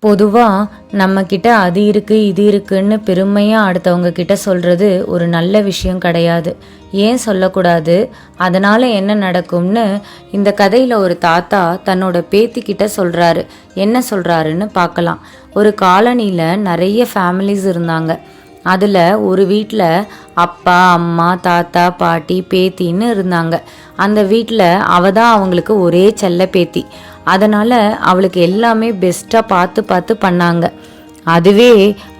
பொதுவாக நம்மக்கிட்ட அது இருக்குது இது இருக்குன்னு பெருமையாக அடுத்தவங்க கிட்ட சொல்கிறது ஒரு நல்ல விஷயம் கிடையாது. ஏன் சொல்லக்கூடாது? அதனால் என்ன நடக்கும்னு இந்த கதையில் ஒரு தாத்தா தன்னோட பேத்திக்கிட்ட சொல்கிறாரு. என்ன சொல்கிறாருன்னு பார்க்கலாம். ஒரு காலனியில் நிறைய ஃபேமிலிஸ் இருந்தாங்க. அதில் ஒரு வீட்டில் அப்பா அம்மா தாத்தா பாட்டி பேத்தின்னு இருந்தாங்க. அந்த வீட்டில் அவள் தான் அவங்களுக்கு ஒரே செல்ல பேத்தி. அதனால் அவளுக்கு எல்லாமே பெஸ்ட்டாக பார்த்து பார்த்து பண்ணாங்க. அதுவே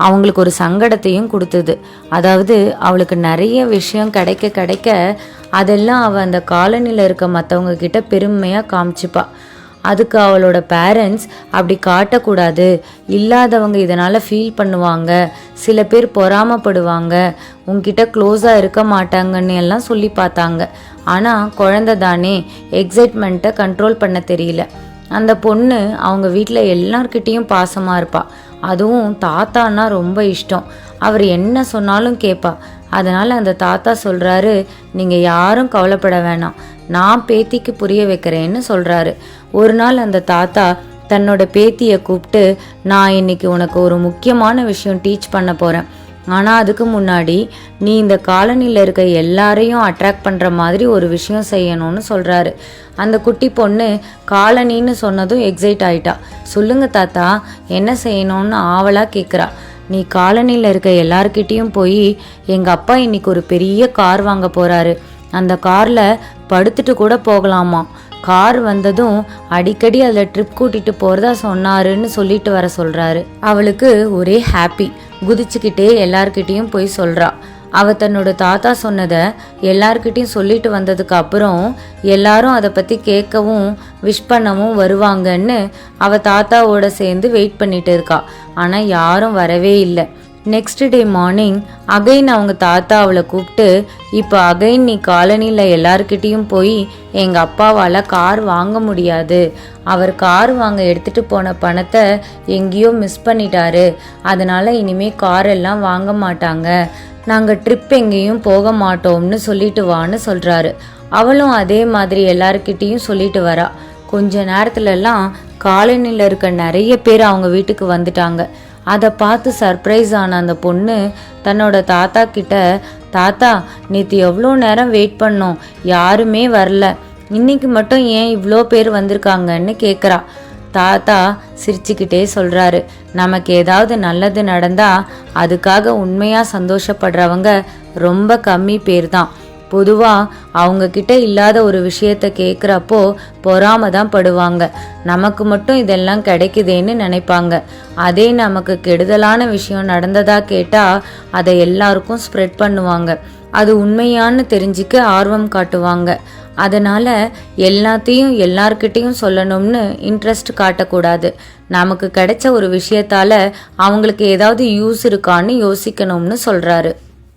அவங்களுக்கு ஒரு சங்கடத்தையும் கொடுத்தது. அதாவது அவளுக்கு நிறைய விஷயம் கிடைக்க கிடைக்க அதெல்லாம் அவள் அந்த காலனியில் இருக்க மற்றவங்க கிட்ட பெருமையாக காமிச்சிப்பா. அதுக்கு அவளோட பேரண்ட்ஸ் அப்படி காட்டக்கூடாது, இல்லாதவங்க இதனால் ஃபீல் பண்ணுவாங்க, சில பேர் பொறாமப்படுவாங்க, உங்ககிட்ட க்ளோஸாக இருக்க மாட்டாங்கன்னு எல்லாம் சொல்லி பார்த்தாங்க. ஆனால் குழந்தை தானே, எக்ஸைட்மெண்ட்டை கண்ட்ரோல் பண்ண தெரியல. அந்த பொண்ணு அவங்க வீட்டில் எல்லார்கிட்டேயும் பாசமாக இருப்பாள். அதுவும் தாத்தான்னா ரொம்ப இஷ்டம். அவர் என்ன சொன்னாலும் கேட்பா. அதனால் அந்த தாத்தா சொல்கிறாரு, நீங்கள் யாரும் கவலைப்பட வேணாம், நான் பேத்திக்கு புரிய வைக்கிறேன்னு சொல்கிறாரு. ஒரு நாள் அந்த தாத்தா தன்னோட பேத்தியை கூப்பிட்டு, நான் இன்னைக்கு உனக்கு ஒரு முக்கியமான விஷயம் டீச் பண்ண போகிறேன். ஆனால் அதுக்கு முன்னாடி நீ இந்த காலனியில் இருக்க எல்லாரையும் அட்ராக்ட் பண்ணுற மாதிரி ஒரு விஷயம் செய்யணும்னு சொல்கிறாரு. அந்த குட்டி பொண்ணு காலனின்னு சொன்னதும் எக்ஸைட் ஆயிட்டா. சொல்லுங்க தாத்தா, என்ன செய்யணும்னு ஆவலாக கேட்குறா. நீ காலனியில் இருக்க எல்லார்கிட்டேயும் போய், எங்கள் அப்பா இன்னைக்கு ஒரு பெரிய கார் வாங்க போகிறாரு, அந்த காரில் படுத்துட்டு கூட போகலாமா, கார் வந்ததும் அடிக்கடி அதில் ட்ரிப் கூட்டிகிட்டு போகிறதா சொன்னாருன்னு சொல்லிட்டு வர சொல்கிறாரு. அவளுக்கு ஒரே ஹாப்பி. குதிச்சுக்கிட்டே எல்லார்கிட்டேயும் போய் சொல்கிறா. அவள் தன்னோட தாத்தா சொன்னதை எல்லார்கிட்டையும் சொல்லிட்டு வந்ததுக்கு அப்புறம் எல்லாரும் அதை பற்றி கேட்கவும் விஷ் பண்ணவும் வருவாங்கன்னு அவள் தாத்தாவோட சேர்ந்து வெயிட் பண்ணிட்டு இருக்கா. ஆனால் யாரும் வரவே இல்லை. நெக்ஸ்ட் டே மார்னிங் அகைன் அவங்க தாத்தா அவளை கூப்பிட்டு, இப்போ அகைன் நீ காலனியில் எல்லார்கிட்டேயும் போய், எங்கள் அப்பாவால் கார் வாங்க முடியாது, அவர் கார் வாங்க எடுத்துகிட்டு போன பணத்தை எங்கேயோ மிஸ் பண்ணிட்டாரு, அதனால் இனிமேல் கார் எல்லாம் வாங்க மாட்டாங்க, நாங்கள் ட்ரிப் எங்கேயும் போக மாட்டோம்னு சொல்லிட்டு வான்னு சொல்கிறாரு. அவளும் அதே மாதிரி எல்லார்கிட்டேயும் சொல்லிட்டு வரா. கொஞ்ச நேரத்துலலாம் காலனியில் இருக்க நிறைய பேர் அவங்க வீட்டுக்கு வந்துட்டாங்க. அதை பார்த்து சர்ப்ரைஸ் ஆன அந்த பொண்ணு தன்னோட தாத்தா கிட்ட, தாத்தா நேற்று எவ்வளோ நேரம் வெயிட் பண்ணோம், யாருமே வரல, இன்னைக்கு மட்டும் ஏன் இவ்வளோ பேர் வந்திருக்காங்கன்னு கேட்குறா. தாத்தா சிரிச்சுக்கிட்டே சொல்கிறாரு, நமக்கு ஏதாவது நல்லது நடந்தால் அதுக்காக உண்மையாக சந்தோஷப்படுறவங்க ரொம்ப கம்மி பேர் தான். பொதுவாக அவங்கக்கிட்ட இல்லாத ஒரு விஷயத்த கேட்குறப்போ பொறாம தான் படுவாங்க. நமக்கு மட்டும் இதெல்லாம் கிடைக்குதேன்னு நினைப்பாங்க. அதே நமக்கு கெடுதலான விஷயம் நடந்ததா கேட்டால் அதை எல்லாருக்கும் ஸ்ப்ரெட் பண்ணுவாங்க. அது உண்மையான்னு தெரிஞ்சிக்க ஆர்வம் காட்டுவாங்க. அதனால் எல்லாத்தையும் எல்லார்கிட்டையும் சொல்லணும்னு இன்ட்ரெஸ்ட் காட்டக்கூடாது. நமக்கு கிடைச்ச ஒரு விஷயத்தால் அவங்களுக்கு ஏதாவது யூஸ் இருக்கான்னு யோசிக்கணும்னு சொல்கிறாரு.